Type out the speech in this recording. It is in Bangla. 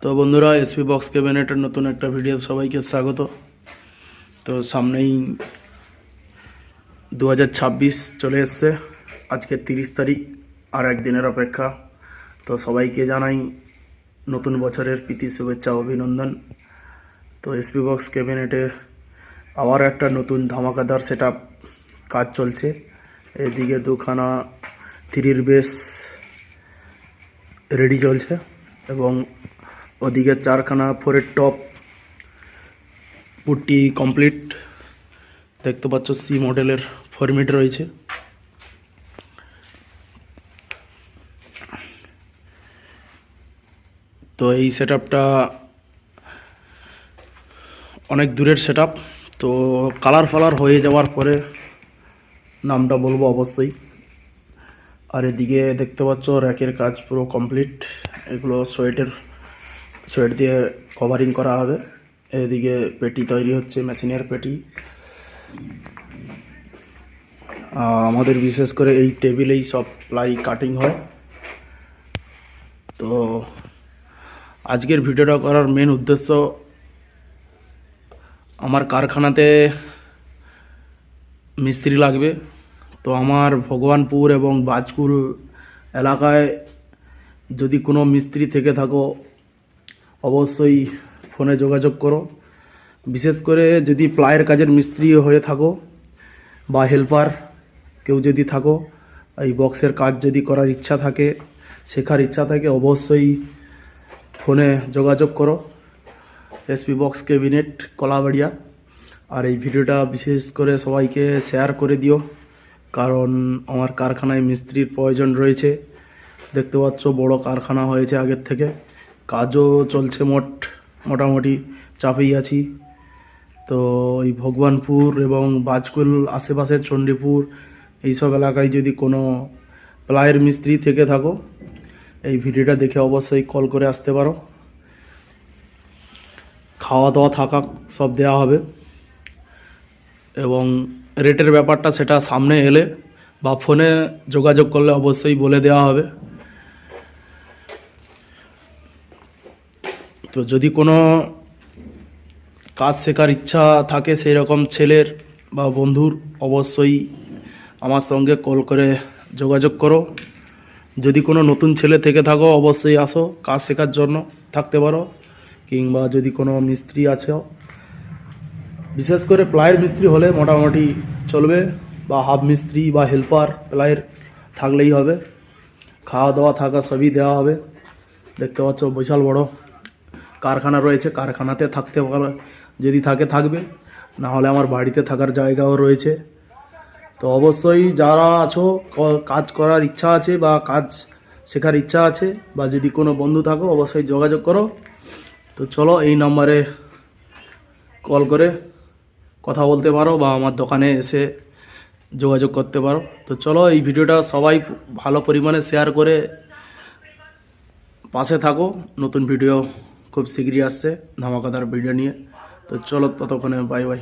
তো বন্ধুরা, এসপি বক্স ক্যাবিনেটের নতুন একটা ভিডিও সবাইকে স্বাগত। তো সামনেই 2026 চলে এসছে। আজকে 30 তারিখ, আর একদিনের অপেক্ষা। তো সবাইকে জানাই নতুন বছরের প্রীতি শুভেচ্ছা অভিনন্দন। তো এসপি বক্স ক্যাবিনেটে আবার একটা নতুন ধামাকাদার সেটআপ কাজ চলছে। এদিকে দুখানা 3 বেস রেডি চলছে এবং ওদিকে 4খানা 4-এর টপ পুট্টি কমপ্লিট। দেখতে পাচ্ছ সি মডেলের ফরম্যাট রয়েছে। তো এই সেটআপটা অনেক দূরের সেটআপ। তো কালার হয়ে যাওয়ার পরে নামটা বলবো অবশ্যই। আর এদিকে দেখতে পাচ্ছ র্যাকের কাজ পুরো কমপ্লিট। এগুলো সোয়েট দিয়ে কভারিং করা হবে। এদিকে পেটি তৈরি হচ্ছে, মেশিনের পেটি। আমাদের বিশেষ করে এই টেবিলেই সব প্লাই কাটিং হয়। তো আজকের ভিডিওটা করার মেন উদ্দেশ্য, আমার কারখানাতে মিস্ত্রি লাগবে। তো আমার ভগবানপুর এবং বাজকুল এলাকায় যদি কোনো মিস্ত্রি থেকে থাকো অবশ্যই ফোনে যোগাযোগ করো। বিশেষ করে যদি প্লাইয়ের কাজের মিস্ত্রি হয়ে থাকো বা হেল্পার কেউ যদি থাকো, এই বক্সের কাজ যদি করার ইচ্ছা থাকে, শেখার ইচ্ছা থাকে, অবশ্যই ফোনে যোগাযোগ করো। SP box cabinet Kalabaria. আর এই ভিডিওটা বিশেষ করে সবাইকে শেয়ার করে দিও, কারণ আমার কারখানায় মিস্ত্রির প্রয়োজন রয়েছে। দেখতে পাচ্ছ বড় কারখানা হয়েছে আগের থেকে, কাজও চলছে, মোটামুটি চাপেই আছি। তো এই ভগবানপুর এবং বাজকুল আশেপাশে চণ্ডীপুর এইসব এলাকায় যদি কোনো প্লাইয়ের মিস্ত্রি থেকে থাকো, এই ভিডিওটা দেখে অবশ্যই কল করে আসতে পারো। খাওয়া দাওয়া থাকা সব দেওয়া হবে এবং রেটের ব্যাপারটা সেটা সামনে এলে বা ফোনে যোগাযোগ করলে অবশ্যই বলে দেওয়া হবে। তো যদি কোনো কাজ শেখার ইচ্ছা থাকে সেই রকম ছেলের বা বন্ধুর, অবশ্যই আমার সঙ্গে কল করে যোগাযোগ করো। যদি কোনো নতুন ছেলে থেকে থাকো অবশ্যই আসো, কাজ শেখার জন্য থাকতে পারো। কিংবা যদি কোনো মিস্ত্রি আছে, বিশেষ করে প্লাইয়ের মিস্ত্রি হলে মোটামুটি চলবে, বা হাফ মিস্ত্রি বা হেল্পার প্লাইয়ের থাকলেই হবে। খাওয়া দাওয়া থাকা সবই দেওয়া হবে। দেখতে পাচ্ছ বিশাল বড় কারখানা রয়েছে, কারখানাতে থাকতে পারো, যদি থাকে থাকবে, না হলে আমার বাড়িতে থাকার জায়গাও রয়েছে। তো অবশ্যই যারা আছো, কাজ করার ইচ্ছা আছে বা কাজ শেখার ইচ্ছা আছে, বা যদি কোনো বন্ধু থাকো অবশ্যই যোগাযোগ করো। তো চলো, এই নম্বরে কল করে কথা বলতে পারো বা আমার দোকানে এসে যোগাযোগ করতে পারো। তো চলো, এই ভিডিওটা সবাই ভালো পরিমাণে শেয়ার করে পাশে থাকো। নতুন ভিডিও খুব শীঘ্রই আসছে, ধামাকাদার ভিডিও নিয়ে। তো চলো, ততক্ষণে বাই বাই।